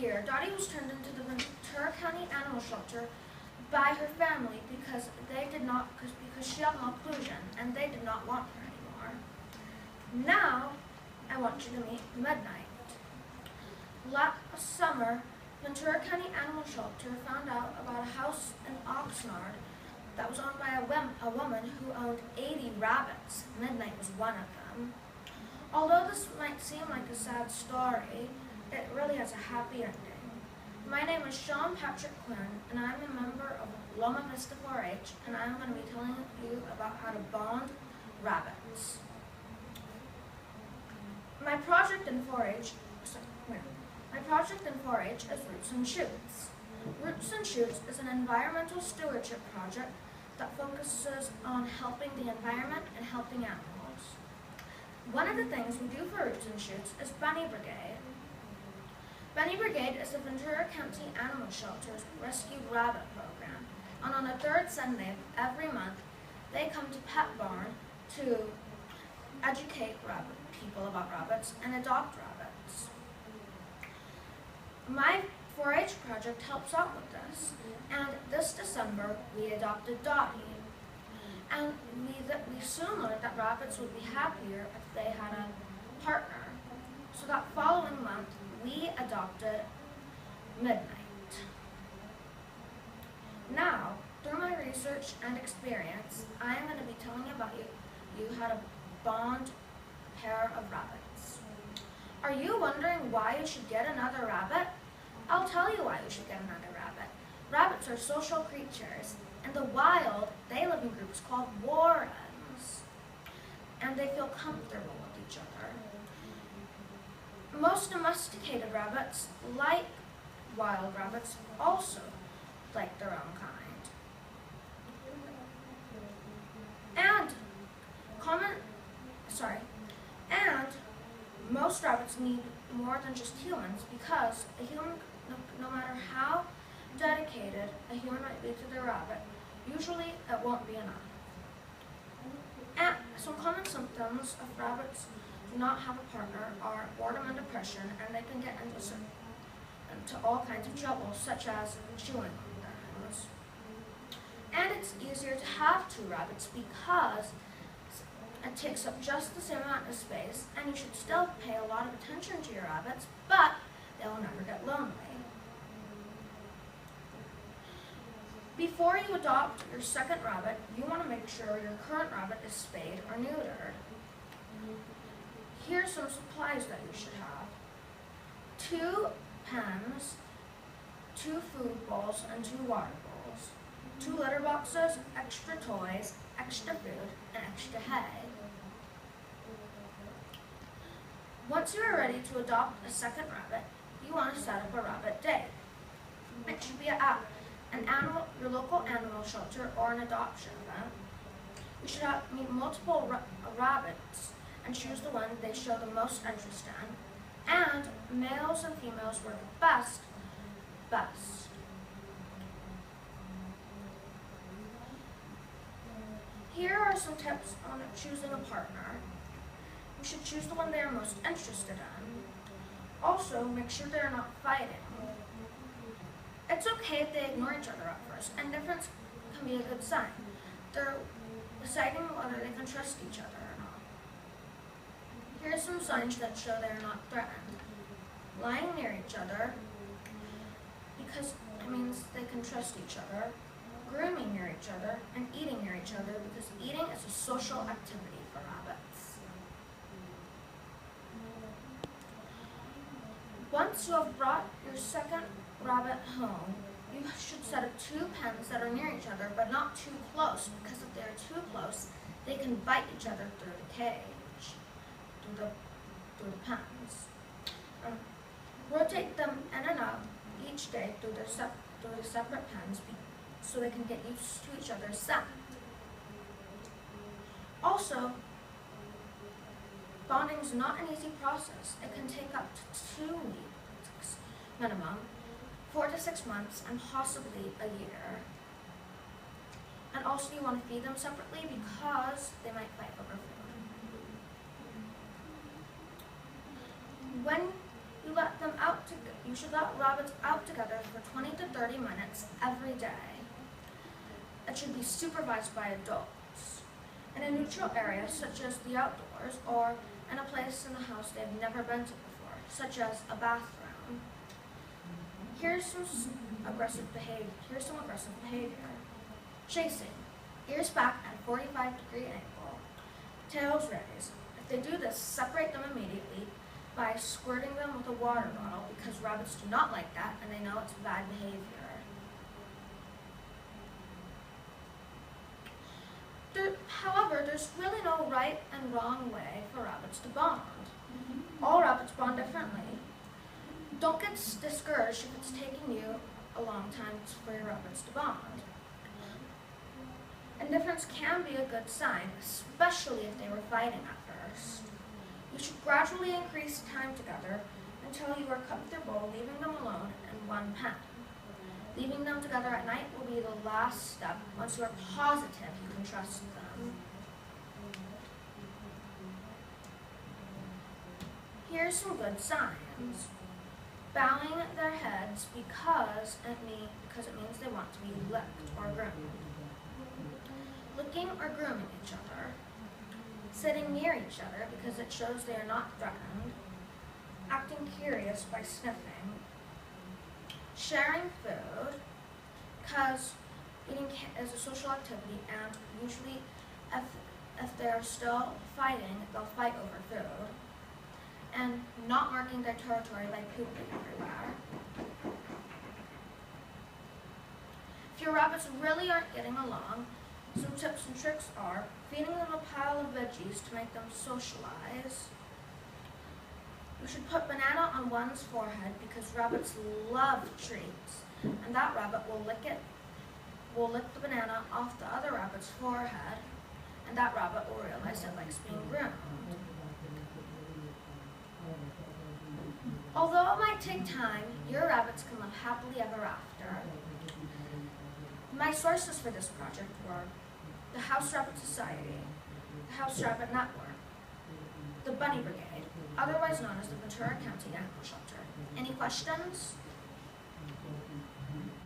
year, Dottie was turned into the Ventura County Animal Shelter by her family because she had occlusion and they did not want her anymore. Now, I want you to meet Midnight. Last summer, Ventura County Animal Shelter found out about a house in Oxnard that was owned by a woman who owned 80 rabbits. Midnight was one of them. Although this might seem like a sad story, it really has a happy ending. My name is Sean Patrick Quinn, and I'm a member of Loma Vista 4-H, and I'm going to be telling you about how to bond rabbits. My project in 4-H is Roots and Shoots. Roots and Shoots is an environmental stewardship project that focuses on helping the environment and helping animals. One of the things we do for Roots and Shoots is Bunny Brigade. Bunny Brigade is the Ventura County Animal Shelter's Rescue Rabbit program, and on the third Sunday of every month, they come to Pet Barn to educate people about rabbits and adopt rabbits. My 4-H project helps out with this, and this December we adopted Dottie. And we soon learned that rabbits would be happier if they had a partner. So that following month, we adopted Midnight. Now, through my research and experience, I am going to be telling about you how to bond a pair of rabbits. Are you wondering why you should get another rabbit? I'll tell you why you should get another rabbit. Rabbits are social creatures. In the wild, they live in groups called warrens, and they feel comfortable with each other. Most domesticated rabbits, like wild rabbits, also like their own kind. And most rabbits need more than just humans, because a human, no matter how dedicated a human might be to their rabbit, usually it won't be enough. And some common symptoms of rabbits do not have a partner are boredom and depression, and they can get into all kinds of trouble, such as chewing on their nose. And it's easier to have two rabbits because it takes up just the same amount of space, and you should still pay a lot of attention to your rabbits, but they will never get lonely. Before you adopt your second rabbit, you want to make sure your current rabbit is spayed or neutered. Here are some supplies that you should have: 2 pens, 2 food bowls, and 2 water bowls, 2 litter boxes, extra toys, extra food, and extra hay. Once you are ready to adopt a second rabbit, you want to set up a rabbit day. It should be at your local animal shelter or an adoption event. You should meet multiple rabbits and choose the one they show the most interest in. And males and females work best. Here are some tips on choosing a partner. You should choose the one they are most interested in. Also, make sure they are not fighting. It's okay if they ignore each other at first. Indifference can be a good sign. They're deciding whether they can trust each other or not. Here are some signs that show they are not threatened. Lying near each other, because it means they can trust each other. Grooming near each other, and eating near each other, because eating is a social activity for rabbits. Once you have brought your second rabbit home, you should set up 2 pens that are near each other, but not too close, because if they're too close, they can bite each other through the cage, through the pens. Rotate them in and out each day through the separate pens, so they can get used to each other's scent. Also, bonding is not an easy process. It can take up to 2 weeks minimum, 4 to 6 months, and possibly a year. And also you want to feed them separately because they might fight over food. When you let them out you should let rabbits out together for 20 to 30 minutes every day. It should be supervised by adults in a neutral area such as the outdoors or in a place in the house they've never been to before, such as a bathroom. Here's some aggressive behavior. Chasing. Ears back at 45-degree angle. Tails raised. If they do this, separate them immediately by squirting them with a water bottle because rabbits do not like that and they know it's bad behavior. However, there's really no right and wrong way for rabbits to bond. All rabbits bond differently. Don't get discouraged if it's taking you a long time for your rabbits to bond. Indifference can be a good sign, especially if they were fighting at first. You should gradually increase time together until you are comfortable leaving them alone in one pen. Leaving them together at night will be the last step once you are positive you can trust them. Here's some good signs. Bowing their heads because it means they want to be licked or groomed. Licking or grooming each other. Sitting near each other because it shows they are not threatened. Acting curious by sniffing. Sharing food, because eating is a social activity and usually if they're still fighting, they'll fight over food. And not marking their territory by pooping everywhere. If your rabbits really aren't getting along, some tips and tricks are feeding them a pile of veggies to make them socialize. You should put banana on one's forehead because rabbits love treats, and that rabbit will lick the banana off the other rabbit's forehead, and that rabbit will realize it likes being groomed. Although it might take time, your rabbits can live happily ever after. My sources for this project were the House Rabbit Society, the House Rabbit Network, the Bunny Brigade, otherwise known as the Ventura County Animal Shelter. Any questions?